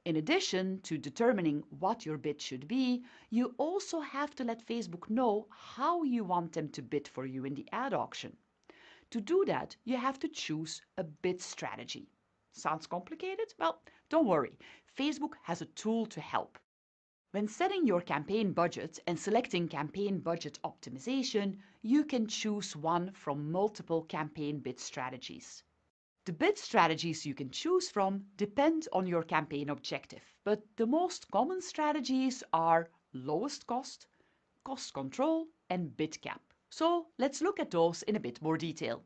In addition to determining what your bid should be, you also have to let Facebook know how you want them to bid for you in the ad auction. To do that, you have to choose a bid strategy. Sounds complicated? Well, don't worry. Facebook has a tool to help. When setting your campaign budget and selecting campaign budget optimization, you can choose one from multiple campaign bid strategies. The bid strategies you can choose from depend on your campaign objective, but the most common strategies are lowest cost, cost control, and bid cap. So let's look at those in a bit more detail.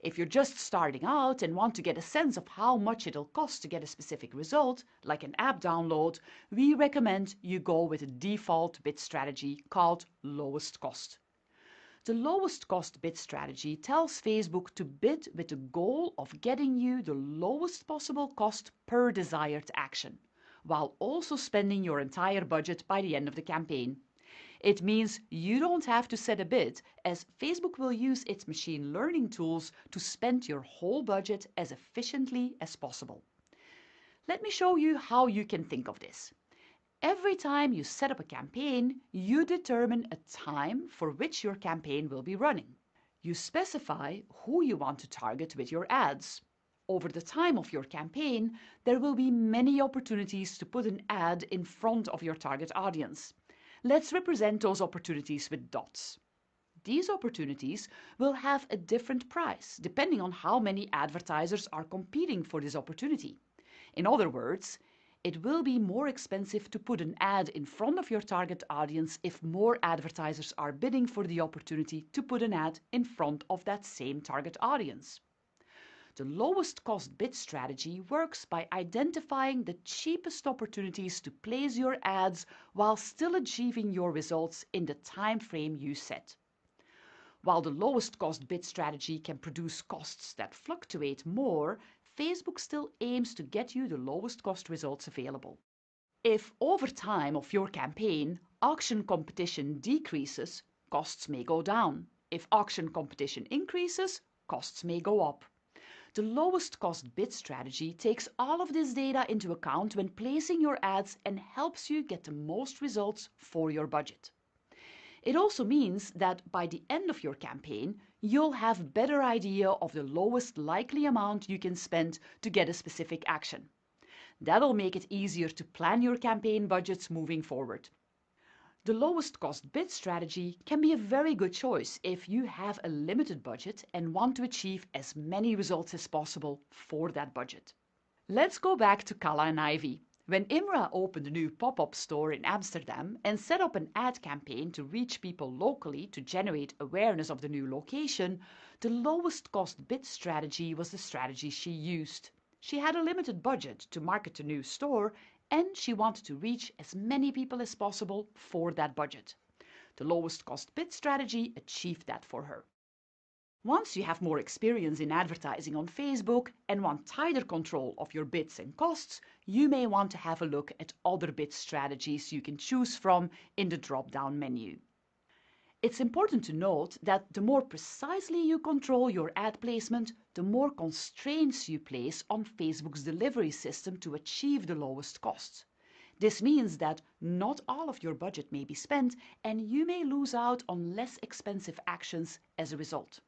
If you're just starting out and want to get a sense of how much it'll cost to get a specific result, like an app download, we recommend you go with a default bid strategy called lowest cost. The lowest cost bid strategy tells Facebook to bid with the goal of getting you the lowest possible cost per desired action, while also spending your entire budget by the end of the campaign. It means you don't have to set a bid, as Facebook will use its machine learning tools to spend your whole budget as efficiently as possible. Let me show you how you can think of this. Every time you set up a campaign, you determine a time for which your campaign will be running. You specify who you want to target with your ads. Over the time of your campaign, there will be many opportunities to put an ad in front of your target audience. Let's represent those opportunities with dots. These opportunities will have a different price depending on how many advertisers are competing for this opportunity. In other words, it will be more expensive to put an ad in front of your target audience if more advertisers are bidding for the opportunity to put an ad in front of that same target audience. The lowest cost bid strategy works by identifying the cheapest opportunities to place your ads while still achieving your results in the time frame you set. While the lowest cost bid strategy can produce costs that fluctuate more, Facebook still aims to get you the lowest cost results available. If over time of your campaign, auction competition decreases, costs may go down. If auction competition increases, costs may go up. The lowest cost bid strategy takes all of this data into account when placing your ads and helps you get the most results for your budget. It also means that by the end of your campaign, you'll have a better idea of the lowest likely amount you can spend to get a specific action. That'll make it easier to plan your campaign budgets moving forward. The lowest cost bid strategy can be a very good choice if you have a limited budget and want to achieve as many results as possible for that budget. Let's go back to Kalla and Ivy. When Imra opened a new pop-up store in Amsterdam and set up an ad campaign to reach people locally to generate awareness of the new location, the lowest cost bid strategy was the strategy she used. She had a limited budget to market the new store, and she wanted to reach as many people as possible for that budget. The lowest cost bid strategy achieved that for her. Once you have more experience in advertising on Facebook and want tighter control of your bids and costs, you may want to have a look at other bid strategies you can choose from in the drop-down menu. It's important to note that the more precisely you control your ad placement, the more constraints you place on Facebook's delivery system to achieve the lowest costs. This means that not all of your budget may be spent, and you may lose out on less expensive actions as a result.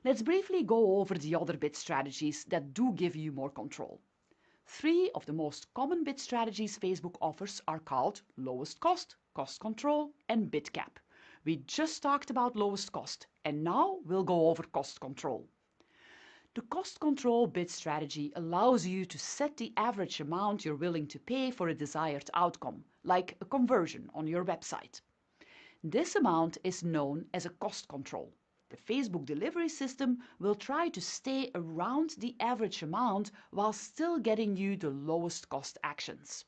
Let's briefly go over the other bid strategies that do give you more control. 3 of the most common bid strategies Facebook offers are called lowest cost, cost control, and bid cap. We just talked about lowest cost, and now we'll go over cost control. The cost control bid strategy allows you to set the average amount you're willing to pay for a desired outcome, like a conversion on your website. This amount is known as a cost control. The Facebook delivery system will try to stay around the average amount while still getting you the lowest cost actions.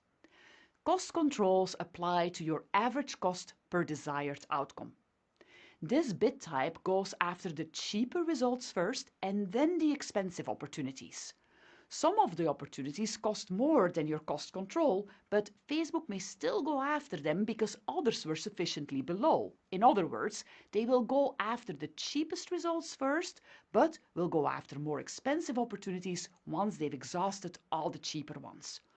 Cost controls apply to your average cost per desired outcome. This bid type goes after the cheaper results first and then the expensive opportunities. Some of the opportunities cost more than your cost control, but Facebook may still go after them because others were sufficiently below. In other words, they will go after the cheapest results first, but will go after more expensive opportunities once they've exhausted all the cheaper ones.